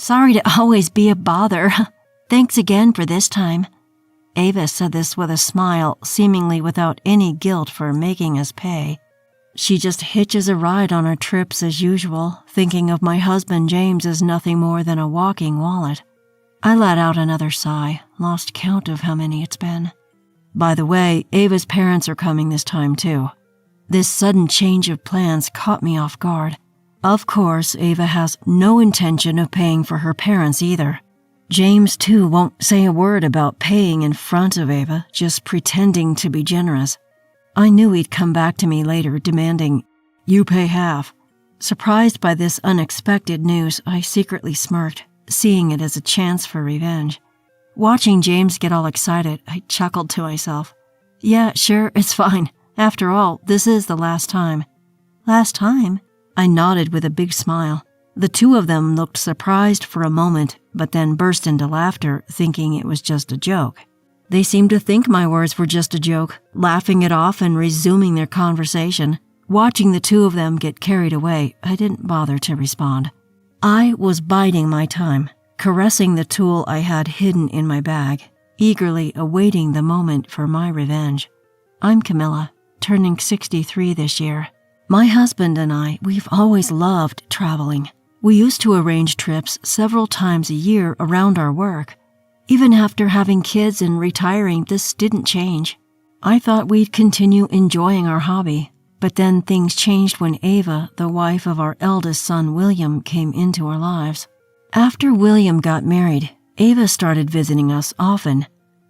Sorry to always be a bother. Thanks again for this time. Ava said this with a smile, seemingly without any guilt for making us pay. She just hitches a ride on our trips as usual, thinking of my husband James as nothing more than a walking wallet. I let out another sigh, lost count of how many it's been. By the way, Ava's parents are coming this time too. This sudden change of plans caught me off guard. Of course, Ava has no intention of paying for her parents either. James, too, won't say a word about paying in front of Ava, just pretending to be generous. I knew he'd come back to me later, demanding, "You pay half." Surprised by this unexpected news, I secretly smirked, seeing it as a chance for revenge. Watching James get all excited, I chuckled to myself. Yeah, sure, it's fine. After all, this is the last time. Last time? I nodded with a big smile. The two of them looked surprised for a moment, but then burst into laughter, thinking it was just a joke. They seemed to think my words were just a joke, laughing it off and resuming their conversation. Watching the two of them get carried away, I didn't bother to respond. I was biding my time, caressing the tool I had hidden in my bag, eagerly awaiting the moment for my revenge. I'm Camilla, turning 63 this year. My husband and I, we've always loved traveling. We used to arrange trips several times a year around our work. Even after having kids and retiring, this didn't change. I thought we'd continue enjoying our hobby, but then things changed when Ava, the wife of our eldest son William, came into our lives. After William got married, Ava started visiting us often.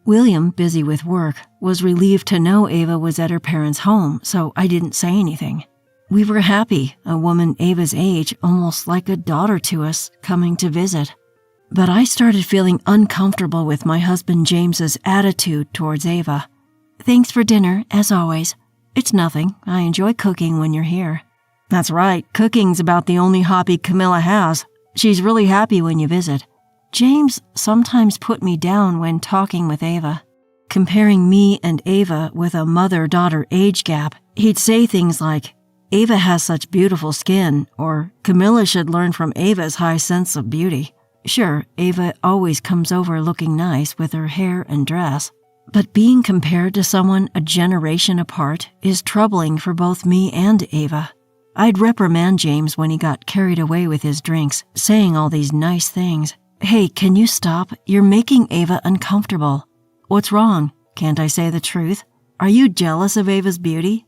William, busy with work, was relieved to know Ava was at her parents' home, so I didn't say anything. We were happy, a woman Ava's age, almost like a daughter to us, coming to visit. But I started feeling uncomfortable with my husband James's attitude towards Ava. Thanks for dinner, as always. It's nothing. I enjoy cooking when you're here. That's right, cooking's about the only hobby Camilla has. She's really happy when you visit. James sometimes put me down when talking with Ava. Comparing me and Ava with a mother-daughter age gap, he'd say things like, Ava has such beautiful skin, or Camilla should learn from Ava's high sense of beauty. Sure, Ava always comes over looking nice with her hair and dress, but being compared to someone a generation apart is troubling for both me and Ava. I'd reprimand James when he got carried away with his drinks, saying all these nice things. Hey, can you stop? You're making Ava uncomfortable. What's wrong? Can't I say the truth? Are you jealous of Ava's beauty?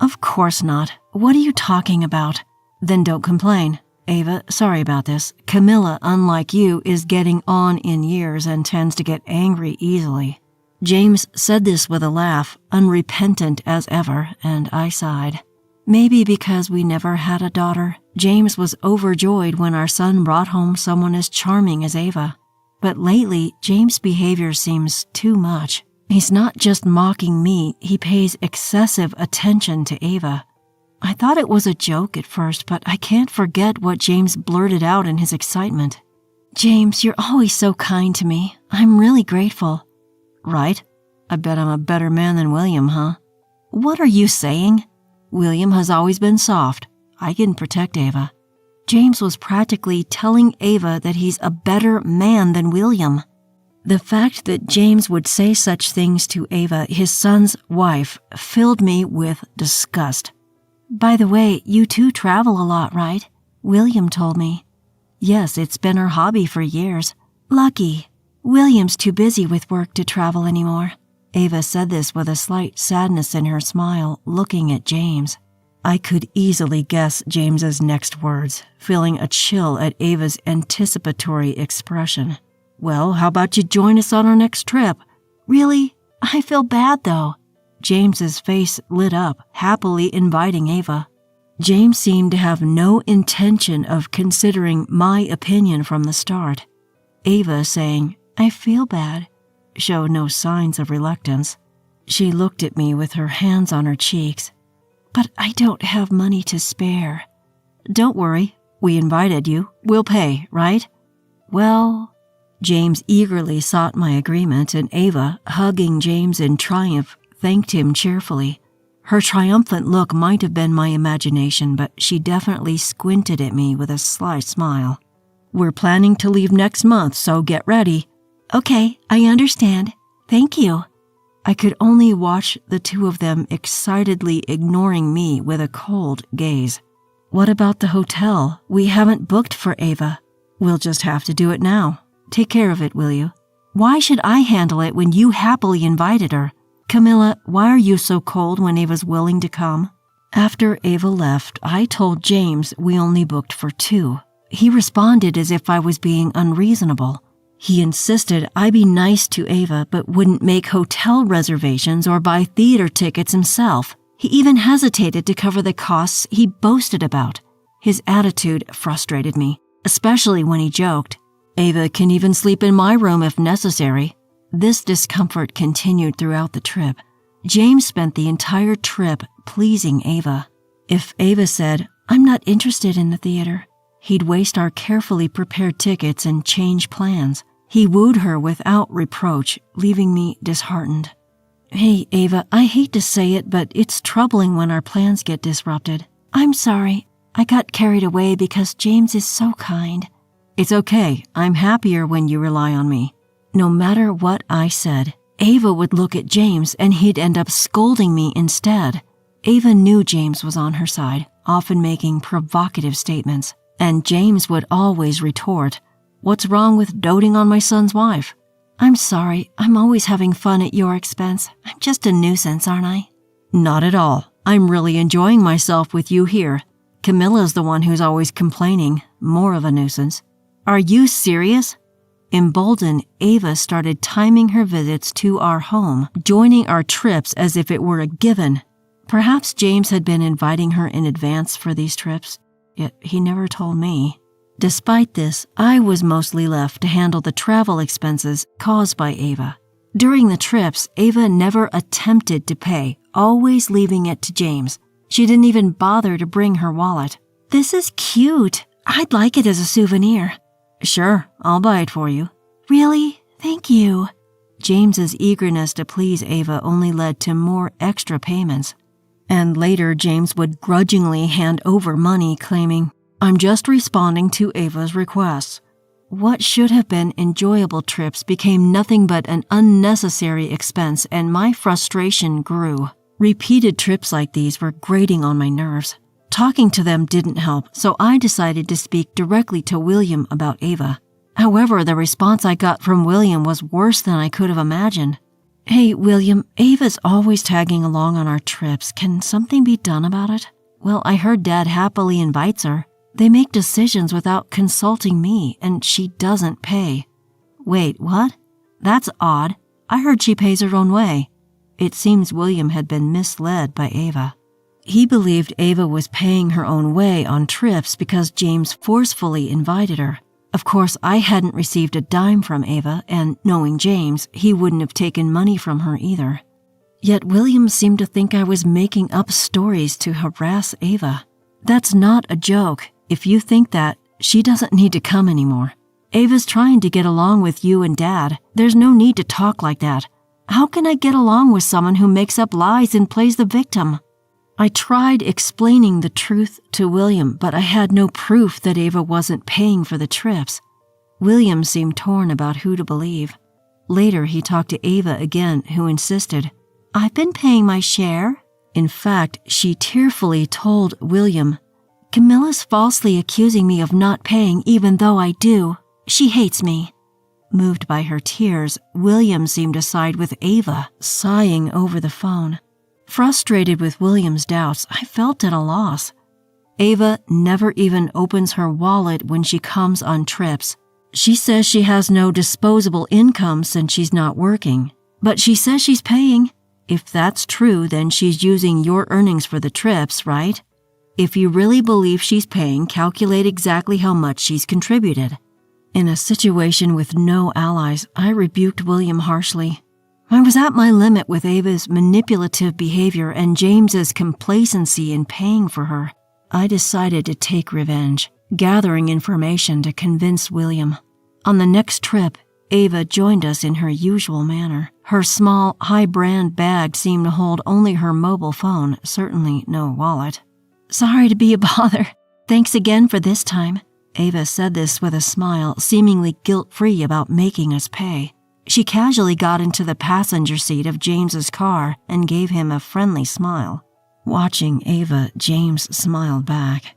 Of course not. What are you talking about? Then don't complain. Ava, sorry about this. Camilla, unlike you, is getting on in years and tends to get angry easily. James said this with a laugh, unrepentant as ever, and I sighed. Maybe because we never had a daughter, James was overjoyed when our son brought home someone as charming as Ava. But lately, James' behavior seems too much. He's not just mocking me, he pays excessive attention to Ava. I thought it was a joke at first, but I can't forget what James blurted out in his excitement. James, you're always so kind to me. I'm really grateful. Right? I bet I'm a better man than William, huh? What are you saying? William has always been soft. I can protect Ava. James was practically telling Ava that he's a better man than William. The fact that James would say such things to Ava, his son's wife, filled me with disgust. By the way, you two travel a lot, right? William told me. Yes, it's been our hobby for years. Lucky. William's too busy with work to travel anymore. Ava said this with a slight sadness in her smile, looking at James. I could easily guess James's next words, feeling a chill at Ava's anticipatory expression. Well, how about you join us on our next trip? Really? I feel bad, though. James's face lit up, happily inviting Ava. James seemed to have no intention of considering my opinion from the start. Ava saying, I feel bad, showed no signs of reluctance. She looked at me with her hands on her cheeks. But I don't have money to spare. Don't worry, we invited you. We'll pay, right? Well... James eagerly sought my agreement, and Ava, hugging James in triumph, thanked him cheerfully. Her triumphant look might have been my imagination, but she definitely squinted at me with a sly smile. We're planning to leave next month, so get ready." "Okay, I understand. Thank you." I could only watch the two of them excitedly ignoring me with a cold gaze. "What about the hotel? We haven't booked for Ava." "We'll just have to do it now. Take care of it, will you?" "Why should I handle it when you happily invited her?" "Camilla, why are you so cold when Ava's willing to come?" After Ava left, I told James we only booked for 2. He responded as if I was being unreasonable. He insisted I be nice to Ava but wouldn't make hotel reservations or buy theater tickets himself. He even hesitated to cover the costs he boasted about. His attitude frustrated me, especially when he joked, "Ava can even sleep in my room if necessary." This discomfort continued throughout the trip. James spent the entire trip pleasing Ava. If Ava said, "I'm not interested in the theater," he'd waste our carefully prepared tickets and change plans. He wooed her without reproach, leaving me disheartened. "Hey, Ava, I hate to say it, but it's troubling when our plans get disrupted. I'm sorry. I got carried away because James is so kind." "It's okay. I'm happier when you rely on me." No matter what I said, Ava would look at James and he'd end up scolding me instead. Ava knew James was on her side, often making provocative statements, and James would always retort, "What's wrong with doting on my son's wife?" "I'm sorry. I'm always having fun at your expense. I'm just a nuisance, aren't I?" "Not at all. I'm really enjoying myself with you here. Camilla's the one who's always complaining, more of a nuisance." "Are you serious?" Emboldened, Ava started timing her visits to our home, joining our trips as if it were a given. Perhaps James had been inviting her in advance for these trips, yet he never told me. Despite this, I was mostly left to handle the travel expenses caused by Ava. During the trips, Ava never attempted to pay, always leaving it to James. She didn't even bother to bring her wallet. "This is cute. I'd like it as a souvenir." "Sure, I'll buy it for you." "Really? Thank you." James's eagerness to please Ava only led to more extra payments. And later, James would grudgingly hand over money, claiming, "I'm just responding to Ava's requests." What should have been enjoyable trips became nothing but an unnecessary expense, and my frustration grew. Repeated trips like these were grating on my nerves. Talking to them didn't help, so I decided to speak directly to William about Ava. However, the response I got from William was worse than I could have imagined. "Hey, William, Ava's always tagging along on our trips. Can something be done about it?" "Well, I heard Dad happily invites her. They make decisions without consulting me, and she doesn't pay." "Wait, what? That's odd. I heard she pays her own way." It seems William had been misled by Ava. He believed Ava was paying her own way on trips because James forcefully invited her. Of course, I hadn't received a dime from Ava, and knowing James, he wouldn't have taken money from her either. Yet William seemed to think I was making up stories to harass Ava. That's not a joke. If you think that, she doesn't need to come anymore. Ava's trying to get along with you and Dad. There's no need to talk like that. How can I get along with someone who makes up lies and plays the victim? I tried explaining the truth to William, but I had no proof that Ava wasn't paying for the trips. William seemed torn about who to believe. Later, he talked to Ava again, who insisted, "I've been paying my share." In fact, she tearfully told William, "Camilla's falsely accusing me of not paying even though I do. She hates me." Moved by her tears, William seemed to side with Ava, sighing over the phone. Frustrated with William's doubts, I felt at a loss. Ava never even opens her wallet when she comes on trips. She says she has no disposable income since she's not working, but she says she's paying. If that's true, then she's using your earnings for the trips, right? If you really believe she's paying, calculate exactly how much she's contributed. In a situation with no allies, I rebuked William harshly. I was at my limit with Ava's manipulative behavior and James's complacency in paying for her. I decided to take revenge, gathering information to convince William. On the next trip, Ava joined us in her usual manner. Her small, high-brand bag seemed to hold only her mobile phone, certainly no wallet. "Sorry to be a bother. Thanks again for this time." Ava said this with a smile, seemingly guilt-free about making us pay. She casually got into the passenger seat of James's car and gave him a friendly smile. Watching Ava, James smiled back.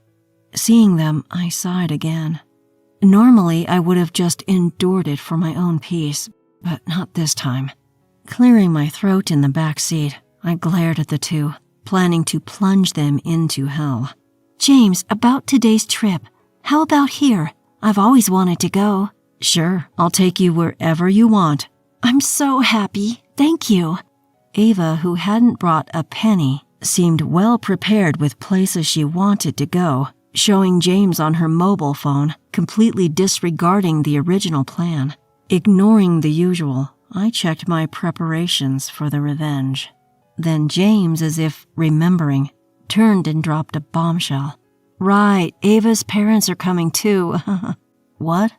Seeing them, I sighed again. Normally, I would have just endured it for my own peace, but not this time. Clearing my throat in the back seat, I glared at the two, planning to plunge them into hell. "James, about today's trip. How about here? I've always wanted to go." "Sure, I'll take you wherever you want." "I'm so happy. Thank you." Ava, who hadn't brought a penny, seemed well prepared with places she wanted to go, showing James on her mobile phone, completely disregarding the original plan. Ignoring the usual, I checked my preparations for the revenge. Then James, as if remembering, turned and dropped a bombshell. "Right, Ava's parents are coming too." "What?"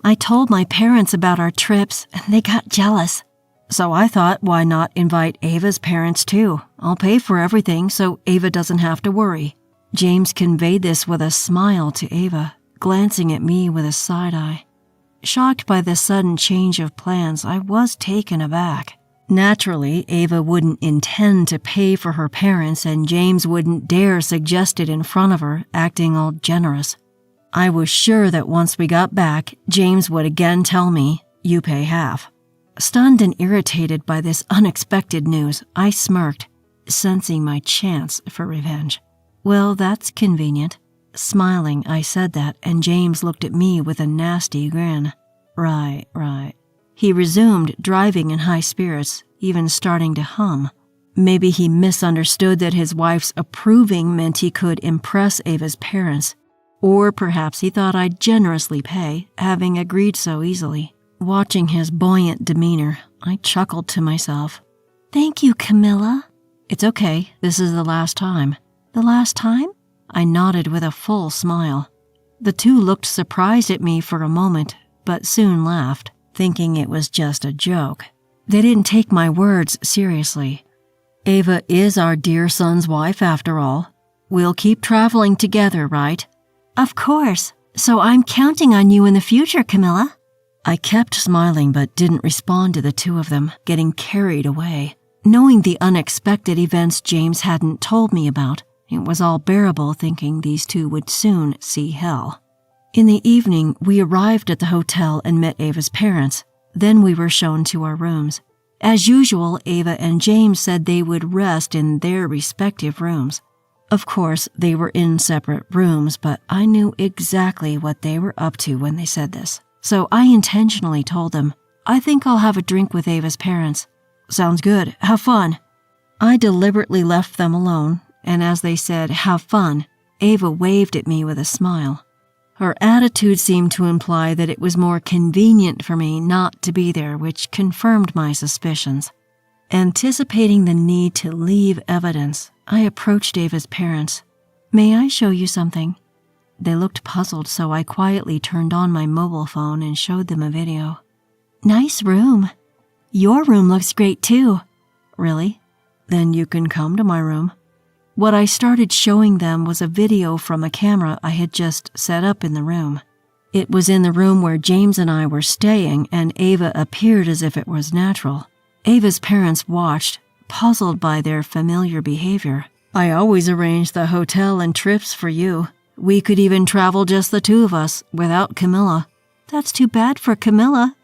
"I told my parents about our trips, and they got jealous. So I thought, why not invite Ava's parents too? I'll pay for everything so Ava doesn't have to worry." James conveyed this with a smile to Ava, glancing at me with a side eye. Shocked by the sudden change of plans, I was taken aback. Naturally, Ava wouldn't intend to pay for her parents, and James wouldn't dare suggest it in front of her, acting all generous. I was sure that once we got back, James would again tell me, "You pay half." Stunned and irritated by this unexpected news, I smirked, sensing my chance for revenge. "Well, that's convenient." Smiling, I said that, and James looked at me with a nasty grin. Right. He resumed driving in high spirits, even starting to hum. Maybe he misunderstood that his wife's approving meant he could impress Ava's parents. Or perhaps he thought I'd generously pay, having agreed so easily. Watching his buoyant demeanor, I chuckled to myself. "Thank you, Camilla." "It's okay. This is the last time." "The last time?" I nodded with a full smile. The two looked surprised at me for a moment, but soon laughed, thinking it was just a joke. They didn't take my words seriously. "Ava is our dear son's wife, after all. We'll keep traveling together, right?" "Of course. So I'm counting on you in the future, Camilla." I kept smiling but didn't respond to the two of them, getting carried away. Knowing the unexpected events James hadn't told me about, it was all bearable thinking these two would soon see hell. In the evening, we arrived at the hotel and met Ava's parents. Then we were shown to our rooms. As usual, Ava and James said they would rest in their respective rooms. Of course, they were in separate rooms, but I knew exactly what they were up to when they said this. So I intentionally told them, "I think I'll have a drink with Ava's parents." "Sounds good. Have fun." I deliberately left them alone, and as they said, "have fun," Ava waved at me with a smile. Her attitude seemed to imply that it was more convenient for me not to be there, which confirmed my suspicions. Anticipating the need to leave evidence, I approached Ava's parents. "May I show you something?" They looked puzzled, so I quietly turned on my mobile phone and showed them a video. "Nice room. Your room looks great too." "Really? Then you can come to my room." What I started showing them was a video from a camera I had just set up in the room. It was in the room where James and I were staying, and Ava appeared as if it was natural. Ava's parents watched, puzzled by their familiar behavior. "I always arrange the hotel and trips for you. We could even travel just the two of us, without Camilla." "That's too bad for Camilla."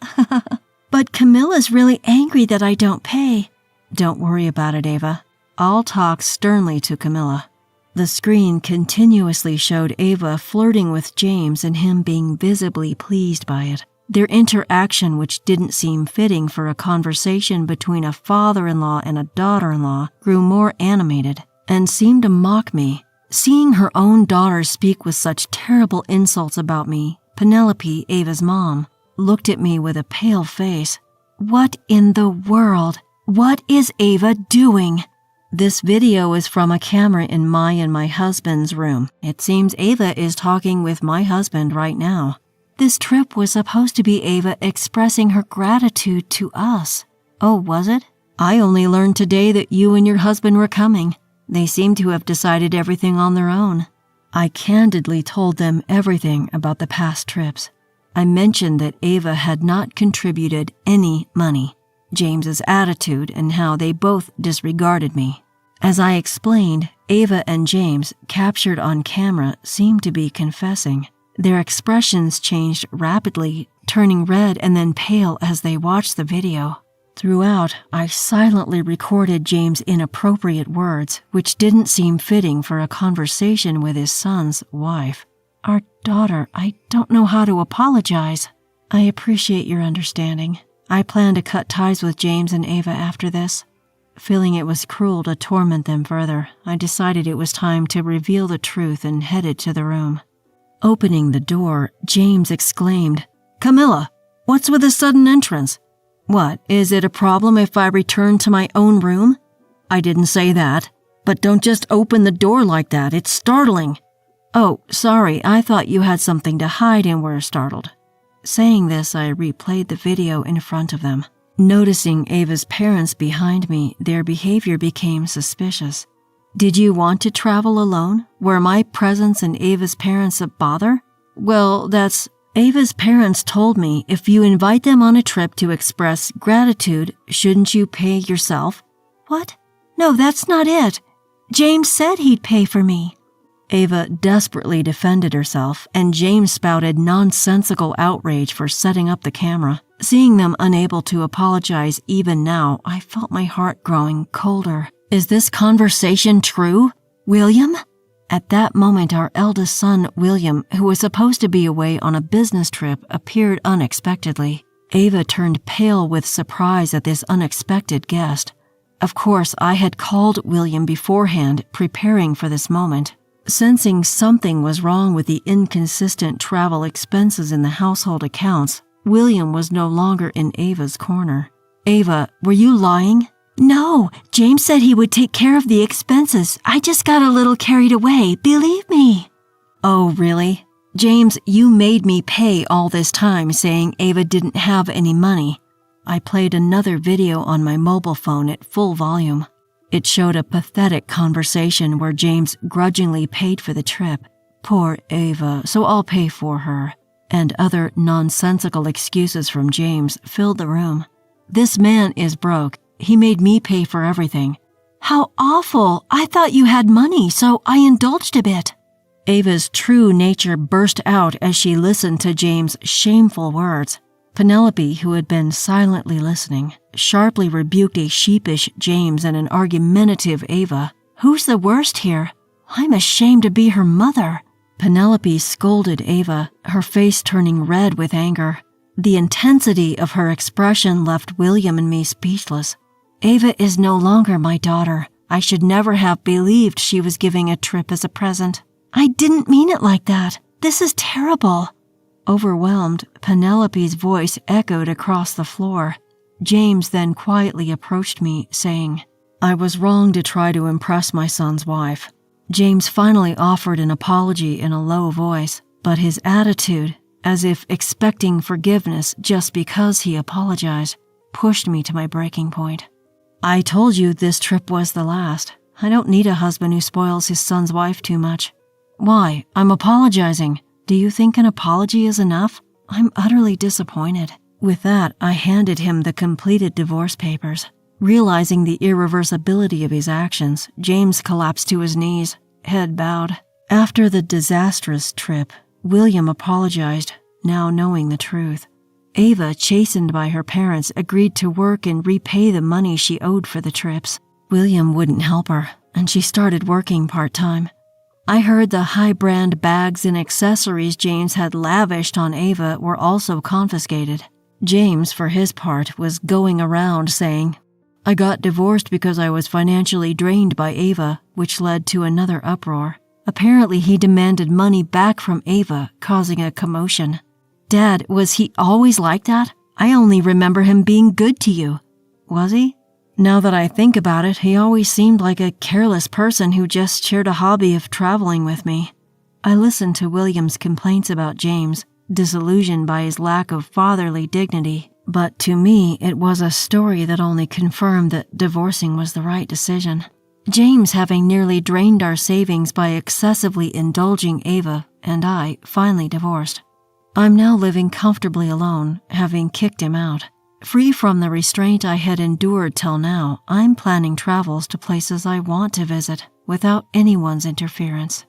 "But Camilla's really angry that I don't pay." "Don't worry about it, Ava. I'll talk sternly to Camilla." The screen continuously showed Ava flirting with James and him being visibly pleased by it. Their interaction, which didn't seem fitting for a conversation between a father-in-law and a daughter-in-law, grew more animated and seemed to mock me. Seeing her own daughter speak with such terrible insults about me, Penelope, Ava's mom, looked at me with a pale face. "What in the world? What is Ava doing?" This video is from a camera in my and my husband's room. It seems Ava is talking with my husband right now. This trip was supposed to be Ava expressing her gratitude to us. Oh, was it? I only learned today that you and your husband were coming. They seem to have decided everything on their own. I candidly told them everything about the past trips. I mentioned that Ava had not contributed any money, James's attitude, and how they both disregarded me. As I explained, Ava and James, captured on camera, seemed to be confessing. Their expressions changed rapidly, turning red and then pale as they watched the video. Throughout, I silently recorded James' inappropriate words, which didn't seem fitting for a conversation with his son's wife. Our daughter, I don't know how to apologize. I appreciate your understanding. I plan to cut ties with James and Ava after this. Feeling it was cruel to torment them further, I decided it was time to reveal the truth and headed to the room. Opening the door, James exclaimed, "Camilla, what's with the sudden entrance? What, is it a problem if I return to my own room?" "I didn't say that, but don't just open the door like that, it's startling." "Oh, sorry, I thought you had something to hide and were startled." Saying this, I replayed the video in front of them. Noticing Ava's parents behind me, their behavior became suspicious. "Did you want to travel alone? Were my presence and Ava's parents a bother?" "Well, Ava's parents told me if you invite them on a trip to express gratitude, shouldn't you pay yourself?" "What? No, that's not it. James said he'd pay for me." Ava desperately defended herself, and James spouted nonsensical outrage for setting up the camera. Seeing them unable to apologize even now, I felt my heart growing colder. Is this conversation true? William? At that moment, our eldest son, William, who was supposed to be away on a business trip, appeared unexpectedly. Ava turned pale with surprise at this unexpected guest. Of course, I had called William beforehand, preparing for this moment. Sensing something was wrong with the inconsistent travel expenses in the household accounts, William was no longer in Ava's corner. "Ava, were you lying?" "No, James said he would take care of the expenses. I just got a little carried away, believe me." "Oh, really? James, you made me pay all this time saying Ava didn't have any money." I played another video on my mobile phone at full volume. It showed a pathetic conversation where James grudgingly paid for the trip. "Poor Ava, so I'll pay for her." And other nonsensical excuses from James filled the room. "This man is broke. He made me pay for everything." "How awful! I thought you had money, so I indulged a bit." Ava's true nature burst out as she listened to James' shameful words. Penelope, who had been silently listening, sharply rebuked a sheepish James and an argumentative Ava. "Who's the worst here? I'm ashamed to be her mother." Penelope scolded Ava, her face turning red with anger. The intensity of her expression left William and me speechless. "Ava is no longer my daughter. I should never have believed she was giving a trip as a present." "I didn't mean it like that. This is terrible." Overwhelmed, Penelope's voice echoed across the floor. James then quietly approached me, saying, "I was wrong to try to impress my son's wife." James finally offered an apology in a low voice, but his attitude, as if expecting forgiveness just because he apologized, pushed me to my breaking point. "I told you this trip was the last. I don't need a husband who spoils his son's wife too much." "Why? I'm apologizing. Do you think an apology is enough? I'm utterly disappointed." With that, I handed him the completed divorce papers. Realizing the irreversibility of his actions, James collapsed to his knees, head bowed. After the disastrous trip, William apologized, now knowing the truth. Ava, chastened by her parents, agreed to work and repay the money she owed for the trips. William wouldn't help her, and she started working part-time. I heard the high-brand bags and accessories James had lavished on Ava were also confiscated. James, for his part, was going around saying, "I got divorced because I was financially drained by Ava," which led to another uproar. Apparently, he demanded money back from Ava, causing a commotion. "Dad, was he always like that? I only remember him being good to you." "Was he? Now that I think about it, he always seemed like a careless person who just shared a hobby of traveling with me." I listened to William's complaints about James, disillusioned by his lack of fatherly dignity, but to me it was a story that only confirmed that divorcing was the right decision. James having nearly drained our savings by excessively indulging Ava, and I finally divorced. I'm now living comfortably alone, having kicked him out. Free from the restraint I had endured till now, I'm planning travels to places I want to visit without anyone's interference.